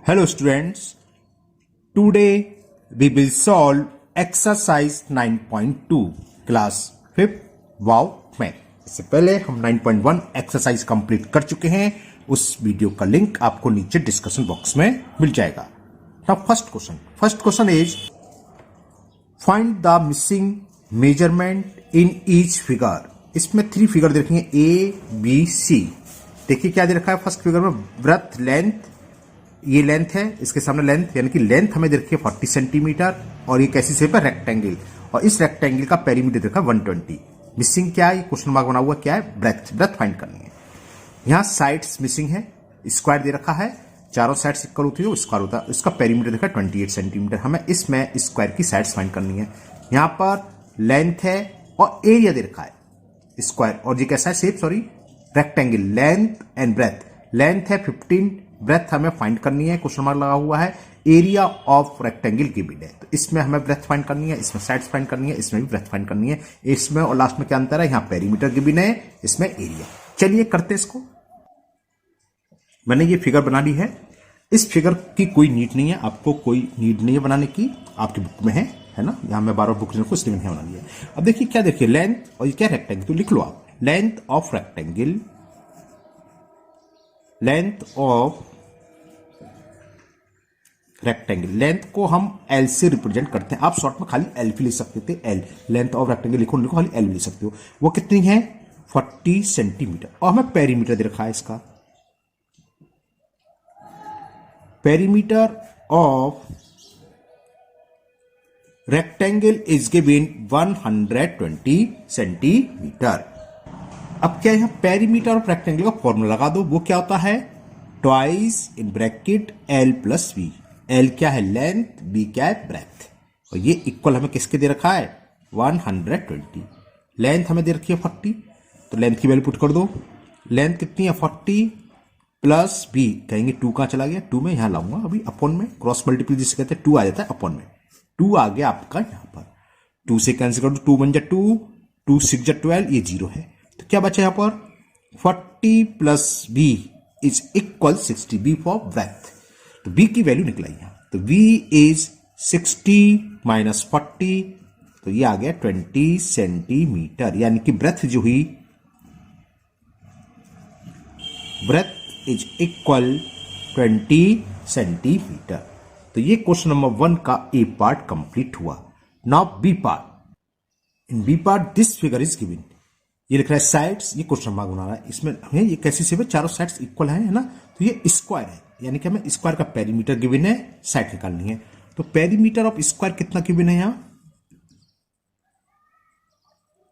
Hello students, today we will solve exercise 9.2 class 5th वाव में। इससे पहले हम 9.1 एक्सरसाइज कंप्लीट कर चुके हैं। उस वीडियो का लिंक आपको नीचे डिस्कशन बॉक्स में मिल जाएगा। Now first question is find the missing measurement in each figure. इसमें 3 फिगर दे रखी हैं ए बी सी। देखिए क्या दे रखा है फर्स्ट फिगर में, ब्रेथ लेंथ, ये लेंथ है, इसके सामने लेंथ यानी कि लेंथ हमें दे रखी है 40 सेंटीमीटर और ये कैसी शेप है, रेक्टेंगल, और इस रेक्टेंगल का पेरीमीटर देखा 120। मिसिंग क्या है, ये क्वेश्चन मार्क बना हुआ क्या है, ब्रेथ फाइंड करनी है। यहाँ साइड्स मिसिंग है, स्क्वायर दे रखा है, चारों साइड्स इक्वल होती है, स्क्वायर होता है, इसका पेरीमीटर देखा 28 सेंटीमीटर। हमें इसमें स्क्वायर की साइड्स फाइंड करनी है। यहाँ पर लेंथ है और एरिया दे रखा है स्क्वायर, और ये कैसा है shape, sorry rectangle. Length and breadth, length है 15, ब्रेथ हमें फाइंड करनी है, क्वेश्चन मार्क लगा हुआ है। एरिया ऑफ रेक्टेंगल गिवन है, तो इसमें हमें ब्रेथ फाइंड करनी है, इसमें साइड्स फाइंड करनी है, इसमें भी ब्रेथ फाइंड करनी है। इसमें और लास्ट में क्या अंतर है, यहाँ पेरीमीटर गिवन है, इसमें एरिया। चलिए करते हैं इसको। मैंने ये फिगर बना ली है। इस फिगर की कोई नीड नहीं है, आपको कोई नीड नहीं है बनाने की, आपकी बुक में है ना। यहां मैं बार-बार बुक को इसलिए नहीं बनानी है। अब देखिए क्या, देखिए लेंथ और ये क्या रेक्टेंगल, तो लिख लो आप length of rectangle, length of rectangle. Length को हम एल से रिप्रेजेंट करते हैं। आप शॉर्ट में खाली एल भी लिख सकते थे, एल, लेंथ ऑफ रेक्टेंगल लिखो खाली एल लिख सकते हो। वो कितनी है, 40 सेंटीमीटर। और हमें पेरीमीटर दे रखा है इसका, perimeter of rectangle is given 120 centimetre. अब क्या, यहां पेरीमीटर ऑफ रेक्टेंगल का फॉर्मूला लगा दो। वो क्या होता है, twice in bracket L plus B. L क्या है, लेंथ, बी क्या है, ब्रेथ, और ये इक्वल हमें किसके दे रखा है, 120। लेंथ हमें दे रखी है 40, तो लेंथ की वैल्यू पुट कर दो। लेंथ कितनी है, 40 प्लस बी, कहेंगे 2 कहां चला गया, 2 में यहां लाऊंगा अभी अपॉन में, क्रॉस मल्टीपल जिसे कहते हैं 2 आ जाता है अपॉन में, 2 आ गया आपका यहां पर। 2 से कैंसिल कर दो, 2 1 जा 2, 2 6 जा 12, ये 0 है। तो क्या बचा यहां पर, 40 plus B is equal 60, B for breadth. तो बी की वैल्यू निकलाई यहां, तो बी इज 60 माइनस 40, तो ये आ गया 20 सेंटीमीटर। यानी कि ब्रेथ जो हुई, ब्रेथ इज इक्वल 20 सेंटीमीटर। तो ये क्वेश्चन नंबर 1 का ए पार्ट कंप्लीट हुआ। Now B part. In B part this figure is given. ये लिख रहा है साइड्स, ये क्वेश्चन मार्क बना रहा है। इसमें हमें ये कैसी शेप है, चारों साइड्स इक्वल है ना, तो ये स्क्वायर है, यानी कि हमें स्क्वायर का पेरीमीटर गिवन है, साइड निकालनी है। तो पेरीमीटर ऑफ स्क्वायर कितना गिवन है यहां,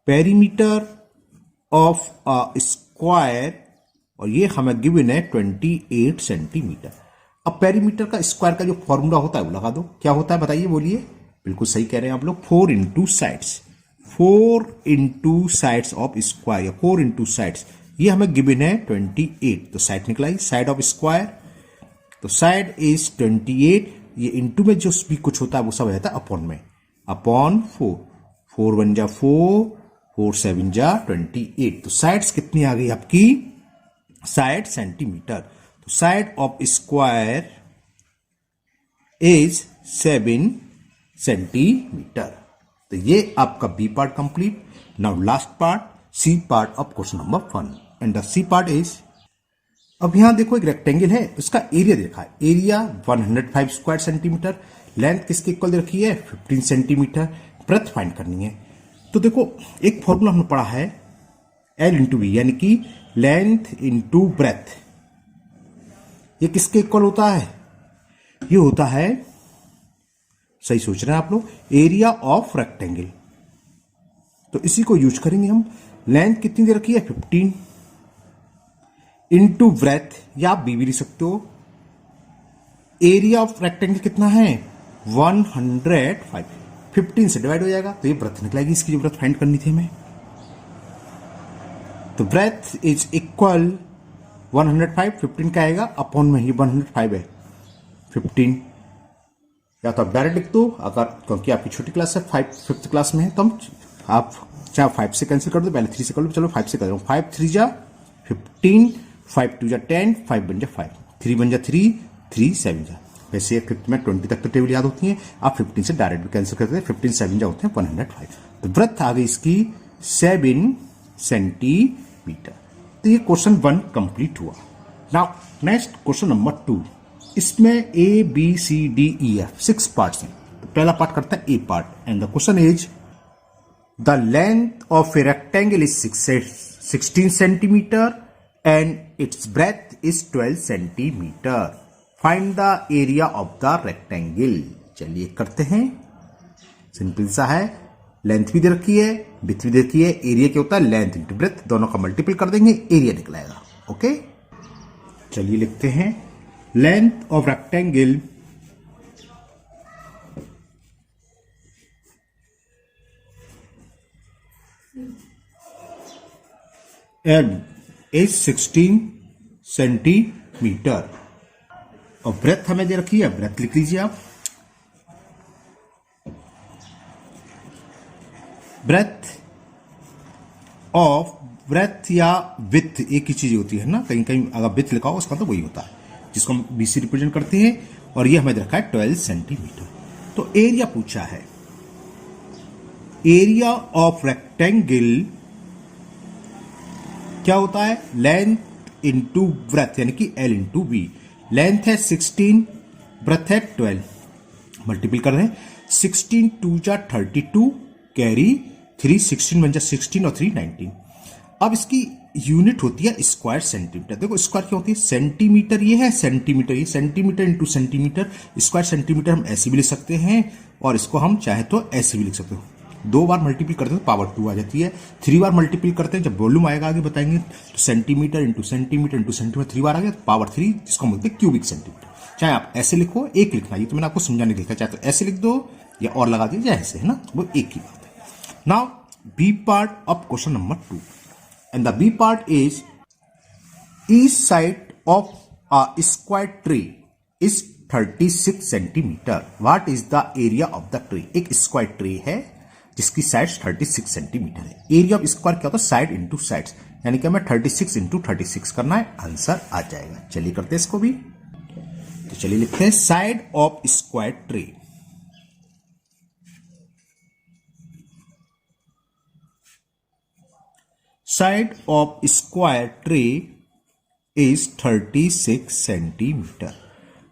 पेरीमीटर ऑफ स्क्वायर, और ये हमें गिवन है 28 सेंटीमीटर। अब पेरीमीटर का स्क्वायर का जो फॉर्मूला होता है वो लगा दो। क्या होता है बताइए, बोलिए। बिल्कुल सही कह रहे हैं आप लोग, 4 into sides, 4 into sides of square, या 4 इंटू साइड्स, ये हमें गिवन है 28, तो साइड निकलाई, साइड ऑफ स्क्वायर, तो साइड इज 28। ये इंटू में जो भी कुछ होता है वो सब रहता है अपॉन में, अपॉन 4, 4 1 जा 4, 4 7 जा 28। तो साइड्स कितनी आ गई आपकी, साइड सेंटीमीटर। तो side of square is 7 centimetre. तो ये आपका B part complete. Now last part, C part of question number 1, and the C part is, अब यहां देखो एक रेक्टेंगल है, उसका एरिया देखा है, एरिया 105 स्क्वायर सेंटीमीटर। लेंथ किसके इक्वल दे रखी है, 15 सेंटीमीटर। ब्रेथ फाइंड करनी है। तो देखो एक फॉर्मूला हमने पढ़ा है, एल इंटू बी, यानी कि लेंथ इंटू ब्रेथ। ये किसके इक्वल होता है, ये होता है, सही सोच रहे हैं आप लोग, एरिया ऑफ रेक्टेंगल। तो इसी को यूज करेंगे हम। लेंथ कितनी दे रखी है, 15 इंटू ब्रेथ, या आप बी भी लिख सकते हो। एरिया ऑफ रेक्टेंगल कितना है, 105, 15 से डिवाइड हो जाएगा, तो ये ब्रेथ निकलेगी, इसकी जो ब्रेथ फाइंड करनी थी हमें। तो ब्रेथ इज इक्वल 105, 15 का आएगा अपॉन में, ही 105 है 15, या तो आप डायरेक्ट लिख दो, अगर क्योंकि आपकी छोटी क्लास है, 5th क्लास में है, तो हम आप चाहे 5 से कैंसिल कर दो, पहले 3 से कर लो, चलो 5 से कर दो। 5 3 जा 15, 5 2 जा 10, 5 बन जा 5, 3 बन जा 3, 3 7 जा वैसे 5 में 20 तक तो टेबल याद होती है, आप 15 से डायरेक्ट भी कैंसिल करते हैं। 15 7 जो होते हैं 105। तो ब्रेथ आ गई इसकी 7 सेंटीमीटर। तो ये क्वेश्चन 1 कंप्लीट हुआ। Now next question number 2। इसमें A B C D E F 6 parts हैं। तो पहला पार्ट करता है a part and the question is the length of a rectangle is 16 centimetre and its breadth is 12 centimetre. Find the area of the rectangle. चलिए करते हैं, simple सा है। लेंथ भी दे रखी है, विड्थ भी दे रखी है। एरिया क्या होता है, लेंथ इंटू ब्रेथ, दोनों का मल्टीपल कर देंगे, एरिया निकलेगा। ओके, चलिए लिखते हैं length of rectangle is 16 centimetre और ब्रेथ हमें दे रखी है, ब्रेथ लिख लीजिए आप। ब्रेथ या विथ एक ही चीज होती है ना, कहीं कहीं अगर विथ लिखा हो उसका तो वही होता है जिसको हम बीसी रिप्रेजेंट करते हैं। और ये हमें दे रखा है 12 सेंटीमीटर। तो एरिया पूछा है, एरिया ऑफ रेक्टेंगल क्या होता है, लेंथ इंटू ब्रेथ यानी कि L इंटू बी। लेंथ है 16, ब्रेथ है 12, मल्टीपल कर रहे हैं। 16 2 जा 32, कैरी 3, 16 बन जा 16 और 3 19। अब इसकी यूनिट होती है स्क्वायर सेंटीमीटर। देखो स्क्वायर क्या होती है, सेंटीमीटर ये है, सेंटीमीटर ये, centimetre into centimetre. Square centimetre हम ऐसे भी लिख सकते हैं और इसको हम चाहे तो ऐसे भी लिख सकते हो। 2 बार मल्टीपल करते हैं तो पावर 2 आ जाती है। 3 बार मल्टीपल करते हैं, जब वॉल्यूम आएगा आगे बताएंगे, तो centimetre into centimetre into centimetre 3 बार आ गया तो पावर 3, जिसको बोलते हैं क्यूबिक सेंटीमीटर। चाहे आप ऐसे लिखो, एक लिखना, ये तो मैंने आपको समझाने लिखा, चाहे तो ऐसे लिख दो या और लगा दीजिए ऐसे, है ना, वो एक ही बात है। Now B part of question number 2 and the B part is each side of a square tree is 36 centimetre. What is the area of the tree. एक स्क्वायर ट्री है जिसकी साइड 36 सेंटीमीटर है। एरिया ऑफ स्क्वायर क्या होता है, side into sides, यानी कि हमें 36 इंटू 36 करना है, आंसर आ जाएगा। चलिए करते हैं इसको भी। तो चलिए लिखते हैं side of square tree. Side of square tree is 36 centimetre.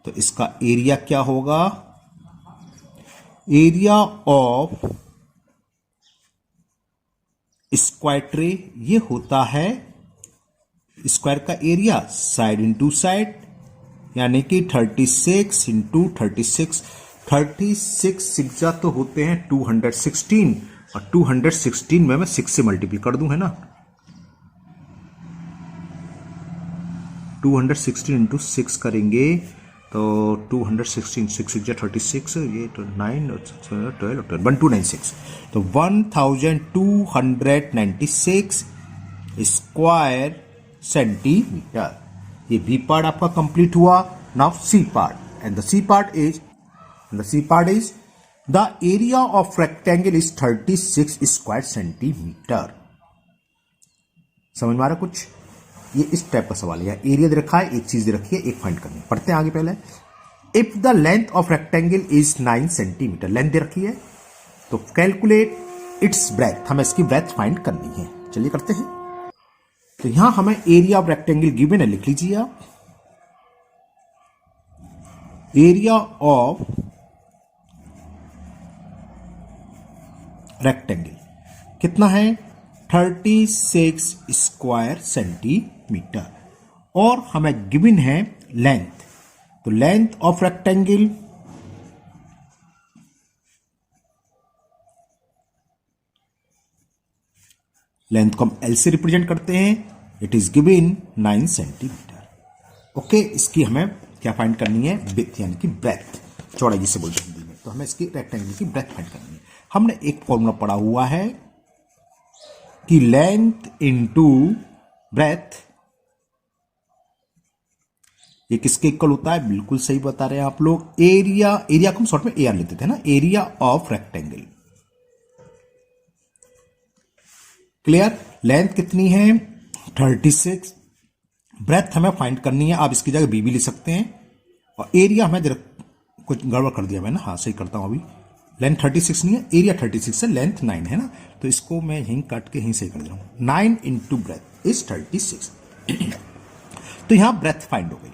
तो इसका एरिया क्या होगा, एरिया ऑफ स्क्वायर ट्री ये होता है स्क्वायर का एरिया साइड इंटू साइड, यानी कि 36 इंटू 36। 36 सिक्सा तो होते हैं 216 और 216 में मैं 6 से मल्टीपल कर दूं, है ना। 216 इंटू 6 करेंगे तो 216 6 जा 36, ये 9 और 12 1296, तो 1296 स्क्वायर सेंटीमीटर। ये बी पार्ट आपका कंप्लीट हुआ। Now C part and the C part is the area of rectangle is 36 square centimetre. समझ में आ रहा कुछ, ये इस टाइप का सवाल है। एरिया दे रखा है, एक चीज दे रखी है, एक फाइंड करनी है। पढ़ते हैं आगे पहले। If the length of rectangle is 9 centimetre, length दे रखी है, तो कैलकुलेट इट्स ब्रेथ, हमें इसकी ब्रेथ फाइंड करनी है। चलिए करते हैं। तो यहां हमें एरिया ऑफ रेक्टेंगल गिवन है, लिख लीजिए आप। एरिया ऑफ रेक्टेंगल कितना है, 36 स्क्वायर सेंटीमीटर, और हमें गिवन है लेंथ। तो लेंथ ऑफ रेक्टेंगल लेंथ को हम एल से रिप्रेजेंट करते हैं, it is given 9 centimetre. Okay, इसकी हमें क्या फाइंड करनी है, विड्थ यानी कि ब्रेथ, चौड़ाई जिसे बोलते हैं हिंदी में। तो हमें इसकी रेक्टेंगल की ब्रेथ फाइंड करनी है। हमने एक फॉर्मूला पढ़ा हुआ है कि लेंथ इंटू ब्रेथ ये किसके इक्वल होता है, बिल्कुल सही बता रहे हैं आप लोग। एरिया को हम शॉर्ट में एआर लेते थे ना, area of rectangle. Clear, length कितनी है 36, ब्रेथ हमें फाइंड करनी है, आप इसकी जगह बी भी लिख सकते हैं, और एरिया हमें कुछ गड़बड़ कर दिया मैंने, हाँ सही करता हूं अभी। लेंथ 36 नहीं है, एरिया 36 है, लेंथ 9 है ना, तो इसको मैं यहीं काट के यहीं सही कर दे रहा हूं। 9 इंटू ब्रेथ इज 36। तो यहां ब्रेथ फाइंड हो गई।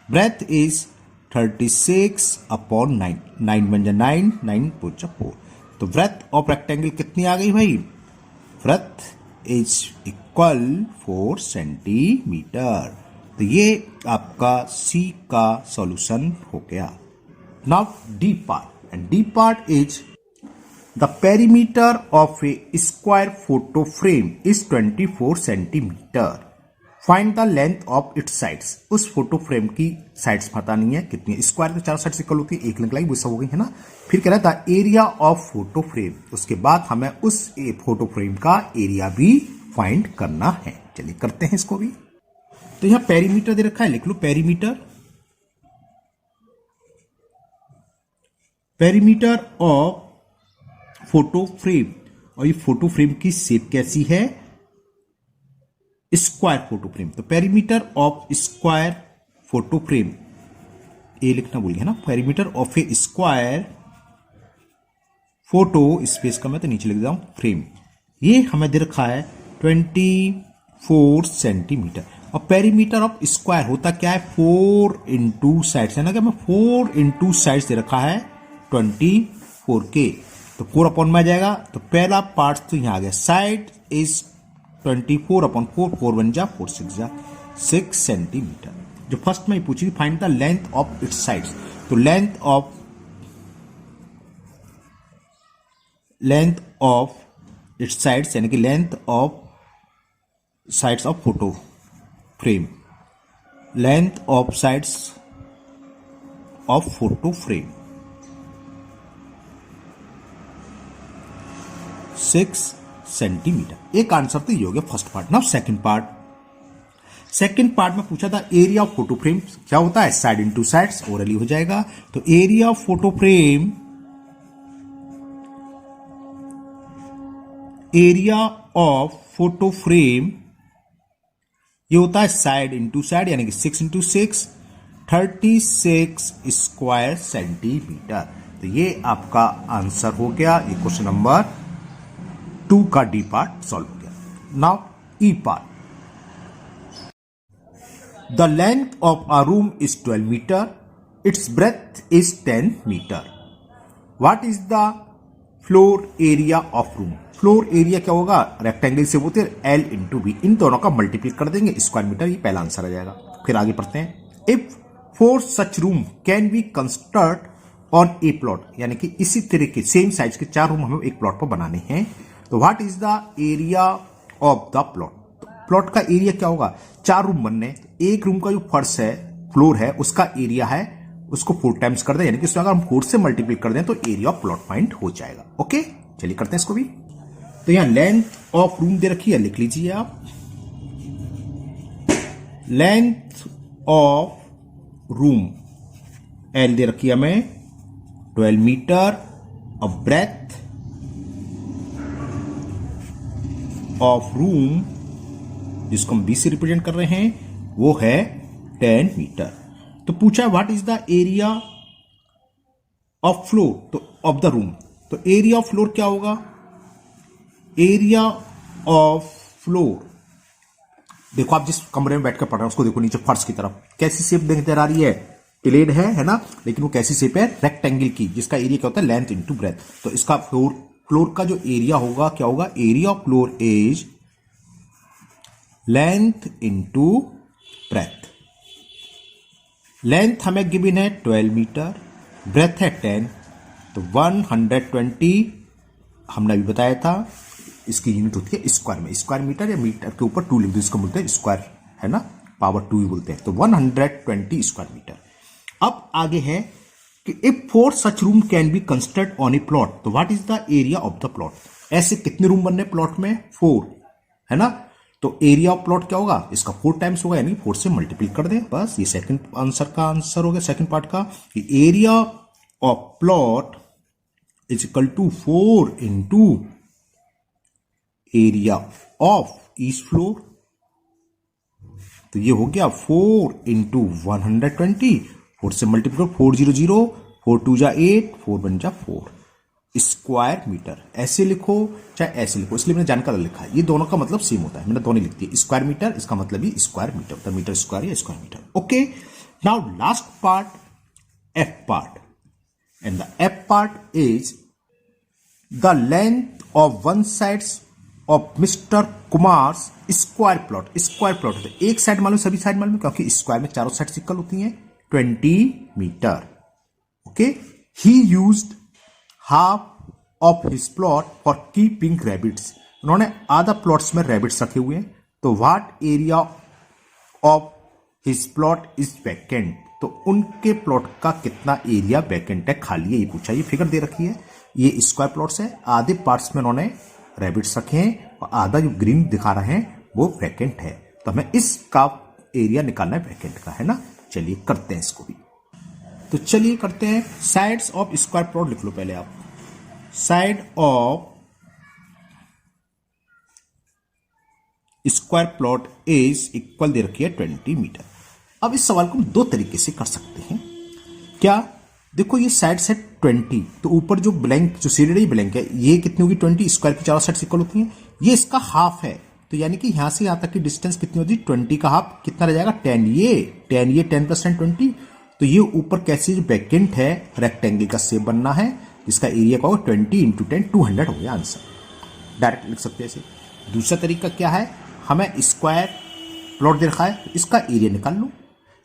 ब्रेथ इज 36 अपॉन 9, 9 बन जा 9, 9 पोचा 4। तो ब्रेथ ऑफ रेक्टेंगल कितनी आ गई भाई? Breadth is equal 4 centimetre. तो ये आपका सी का सॉल्यूशन हो गया। Now D part, and D part is the perimeter of a square photo frame is 24 centimetre. Find the length of its sides. उस फोटो फ्रेम की साइड्स पता नहीं है कितनी है, स्क्वायर तो 4 साइड्स इक्वल होती है, एक लिंक लाइन वो सब हो गई है ना। फिर कह रहा था एरिया ऑफ फोटो फ्रेम, उसके बाद हमें उस फोटो फ्रेम का एरिया भी फाइंड करना है। चलिए करते हैं इसको भी। तो यहां पेरीमीटर दे रखा है, लिख लो perimeter. Perimeter of photo frame, और ये फोटो फ्रेम की शेप कैसी है? Square photo frame. तो perimeter of square photo frame, ये लिखना भूल गया ना, perimeter of a square photo, space का मैं तो नीचे लिख देता हूं, फ्रेम, ये हमें दे रखा है 24 सेंटीमीटर। और पेरीमीटर ऑफ स्क्वायर होता क्या है? 4 इंटू साइड्स, है ना, क्या मैं 4 इंटू साइड्स दे रखा है 24 के, तो 4 अपॉन में आ जाएगा। तो पहला पार्ट तो यहां आ गया, साइड इज 24 अपॉन 4, 4 बन जा 4 6 जा 6 सेंटीमीटर। जो फर्स्ट में पूछी find the length of its sides, तो लेंथ ऑफ इट्स साइड्स यानी कि length of sides of photo frame, length of sides of photo frame 6 centimetre. एक आंसर तो ये हो गया first part. Now second part. Second part में पूछा था एरिया ऑफ फोटो फ्रेम क्या होता है? साइड इंटू साइड्स, ओरली हो जाएगा। तो area of photo frame, area of photo frame ये होता है साइड इंटू साइड यानी कि 6 इंटू 6, 36 स्क्वायर सेंटीमीटर। तो ये आपका आंसर हो गया। ये क्वेश्चन नंबर 2 का डी पार्ट सॉल्व हो गया। Now E part. The length of a room is 12 metre, its breadth is 10 metre. What is the floor area of room? Floor area क्या होगा? रेक्टेंगल से होते हैं एल इंटू बी, इन दोनों का मल्टीप्लाई कर देंगे, स्क्वायर मीटर, ये पहला आंसर आ जाएगा। फिर आगे पढ़ते हैं। If 4 such room can be construct on a plot, यानी कि इसी तरह के सेम साइज के 4 रूम हमें एक प्लॉट पर बनाने हैं, तो what is the area of the plot? तो प्लॉट का एरिया क्या होगा? 4 रूम बनने, एक रूम का जो फर्श है, फ्लोर है, उसका एरिया है, उसको 4 टाइम्स कर दें, यानी कि इसमें अगर हम 4 से मल्टीप्लाई कर दें तो एरिया ऑफ प्लॉट फाइंड हो जाएगा। ओके, चलिए करते हैं इसको भी। तो यहां लेंथ ऑफ रूम दे रखी है, लिख लीजिए आप। लेंथ ऑफ रूम एल दे रखी है हमें 12 मीटर, और ब्रेथ ऑफ रूम जिसको हम 20 से रिप्रेजेंट कर रहे हैं वो है 10 मीटर। तो पूछा what is the area of floor, तो ऑफ द रूम, तो एरिया ऑफ फ्लोर क्या होगा? एरिया ऑफ फ्लोर, देखो आप जिस कमरे में बैठकर पढ़ रहे हैं उसको देखो नीचे फर्श की तरफ कैसी शेप नजर आ रही है, प्लेन है ना, लेकिन वो कैसी शेप है? रेक्टेंगल की, जिसका एरिया क्या होता है? Length into breadth. तो इसका फ्लोर का जो एरिया होगा क्या होगा? Area of floor is length into breadth. Length हमें गिवन है 12 मीटर, ब्रेथ है 10, तो 120 हमने अभी बताया था, इसकी यूनिट होती है स्क्वायर में। स्क्वायर मीटर या मीटर के ऊपर 2 लिख दो, इसको बोलते हैं स्क्वायर, है ना, पावर 2 ही बोलते हैं। तो 120 स्क्वायर मीटर। अब आगे है कि if 4 such room can be construct on a plot, तो what is the area of the plot? ऐसे कितने रूम बनने प्लॉट में? 4, है ना। तो एरिया ऑफ प्लॉट क्या होगा? इसका 4 टाइम्स होगा, यानी 4 से मल्टीप्लाई कर दें, बस। ये सेकंड आंसर का आंसर हो गया, सेकंड पार्ट का। Area of plot is equal to 4 into area of each floor. तो ये हो गया 4 इंटू 120, 4 से मल्टीप्लाई करो, 400, 4 2 जा 8, 4 1 जा 4 स्क्वायर मीटर। ऐसे लिखो चाहे ऐसे लिखो, इसलिए मैंने जानकर लिखा है। ये दोनों का मतलब सेम होता है, मैंने दोनों लिख दिया। स्क्वायर मीटर इसका मतलब ही स्क्वायर मीटर होता है, मीटर स्क्वायर या square metre. Okay, now last part, F part, and the F part is the length of one sides of mister Kumar's square plot. Square plot होता है, एक साइड मालूम, सभी साइड मालूम, क्योंकि स्क्वायर में चारों साइड इक्वल होती हैं, 20 metre. Okay, he used half of his plot for keeping rabbits. उन्होंने आधा प्लॉट्स में रैबिट्स रखे हुए हैं। तो what area of his plot is vacant, तो उनके प्लॉट का कितना एरिया वैकेंट है, खाली है, ये पूछा। ये फिगर दे रखी है, ये स्क्वायर प्लॉट्स है, आधे पार्ट्स में उन्होंने रैबिट्स रखे हैं और आधा जो ग्रीन दिखा रहे हैं वो वैकेंट है। तो हमें इसका एरिया निकालना है वैकेंट का, है ना। चलिए करते हैं इसको भी। तो चलिए करते हैं। साइड्स ऑफ स्क्वायर प्लॉट लिख लो पहले आप। Side of square plot is equal दे रखी है 20 मीटर। अब इस सवाल को हम दो तरीके से कर सकते हैं। क्या, देखो ये साइड से 20, तो ऊपर जो ब्लैंक जो सीडेड ब्लैंक है, ये कितनी होगी 20, स्क्वायर की चारों साइड इक्वल होती हैं। ये इसका हाफ है, तो यानी कि यहां से यहां तक की डिस्टेंस कितनी होती है, 20 का हाफ कितना रह जाएगा, 10। ये 10 प्लस 10 20। तो ये ऊपर कैसे जो वैकेंट है रेक्टेंगल का शेप बनना है, इसका एरिया का होगा 20 इंटू 10, 200 हो गया आंसर। डायरेक्ट लिख सकते हैं ऐसे। दूसरा तरीका क्या है, हमें स्क्वायर प्लॉट दे रखा है, इसका एरिया निकाल लो।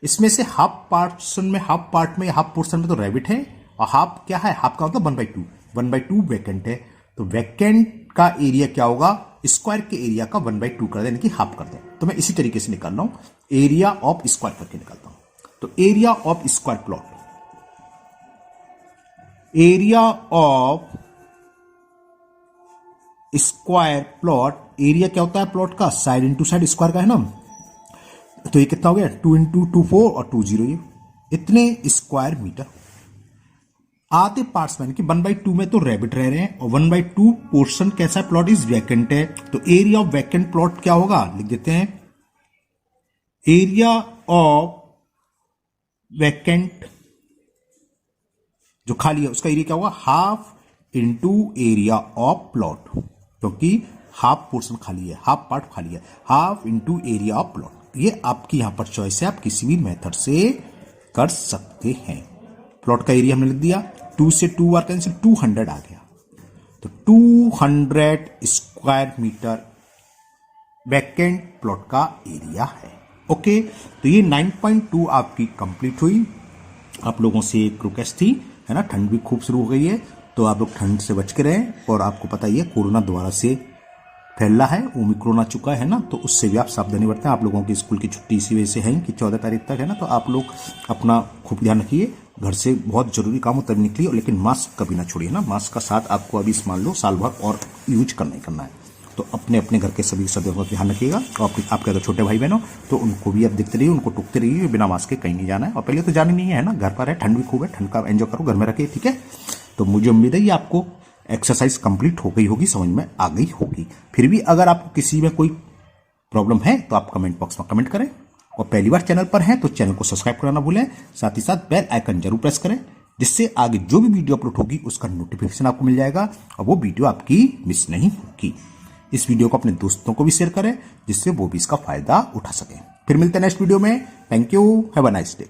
इसमें से हाफ पोर्शन में, हाफ पार्ट में, हाफ पोर्शन में तो रैबिट है, और हाफ क्या है, हाफ का मतलब 1/2, 1/2 वैकेंट है। तो वैकेंट का एरिया क्या होगा, स्क्वायर के एरिया का 1/2 कर दें, यानी कि हाफ कर दें। तो मैं इसी तरीके से निकाल रहा हूं, एरिया ऑफ स्क्वायर करके निकालता हूं। तो area of square plot, area of square plot, area क्या होता है प्लॉट का, साइड इंटू साइड स्क्वायर का, है ना। तो ये कितना हो गया, 2 इंटू 2 4 और 2 0, ये इतने स्क्वायर मीटर। आधे पार्ट्स में, 1/2 में तो रैबिट रह रहे हैं, और 1/2 पोर्शन कैसा प्लॉट इज वैकेंट है। तो एरिया ऑफ वैकेंट प्लॉट क्या होगा, लिख देते हैं, एरिया ऑफ वैकेंट जो खाली है उसका एरिया क्या होगा, half into area of plot, क्योंकि हाफ पोर्शन खाली है, हाफ पार्ट खाली है, half into area of plot. ये आपकी यहां पर चॉइस है, आप किसी भी मेथड से कर सकते हैं। प्लॉट का एरिया हमने लिख दिया, 2 से 2 बार कैंसिल, 200 आ गया। तो 200 स्क्वायर मीटर वैकेंट प्लॉट का एरिया है। ओके, तो ये 9.2 आपकी कंप्लीट हुई। आप लोगों से एक रिक्वेस्ट थी, है ना, ठंड भी खूब शुरू हो गई है, तो आप लोग ठंड से बच के रहें। और आपको पता ही है कोरोना दोबारा से फैल रहा है, ओमिक्रॉन आ चुका है ना, तो उससे भी आप सावधानी बरतें। आप लोगों की स्कूल की छुट्टी इसी वजह से है कि 14 तारीख तक है ना, तो आप लोग अपना खूब ध्यान रखिए। घर से बहुत जरूरी काम हो तब निकलिए, लेकिन मास्क कभी ना छोड़िए ना। मास्क का साथ आपको अभी मान लो साल भर और यूज करना ही करना है। तो अपने अपने घर के सभी सदस्यों का ध्यान रखिएगा। और आपके अगर छोटे भाई बहन हो तो उनको भी आप देखते रहिए, उनको टुकते रहिए, बिना मास्क के कहीं नहीं जाना है। और पहले तो जाना नहीं है ना, घर पर है, ठंड भी खूब है, ठंड का एंजॉय करो, घर में रखिए, ठीक है। तो मुझे उम्मीद है ये आपको एक्सरसाइज कंप्लीट हो गई होगी, समझ में आ गई होगी। फिर भी अगर आपको किसी में कोई प्रॉब्लम है तो आप कमेंट बॉक्स में कमेंट करें, और पहली बार चैनल पर हैं तो चैनल को सब्सक्राइब करना भूलें, साथ ही साथ बेल आइकन जरूर प्रेस करें, जिससे आगे जो भी वीडियो अपलोड होगी उसका नोटिफिकेशन आपको मिल जाएगा और वो वीडियो आपकी मिस नहीं होगी। इस वीडियो को अपने दोस्तों को भी शेयर करें, जिससे वो भी इसका फायदा उठा सकें। फिर मिलते हैं नेक्स्ट वीडियो में। Thank you, have a nice day.